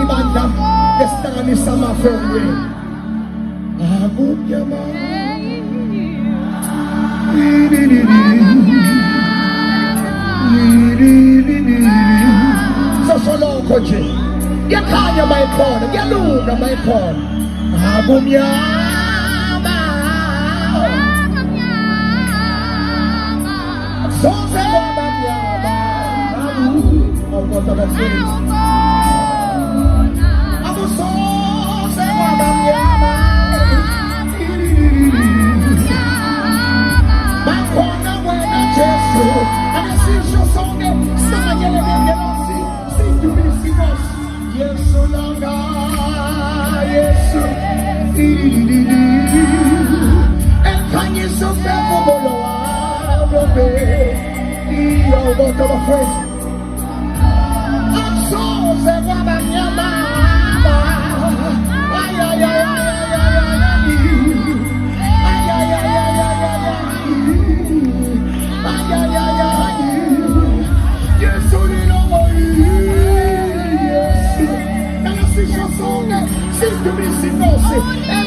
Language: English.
Banda, the stand is summer from rain. So long, Koji. You can't your my phone, you look my phone. So say Sister Missy Nossi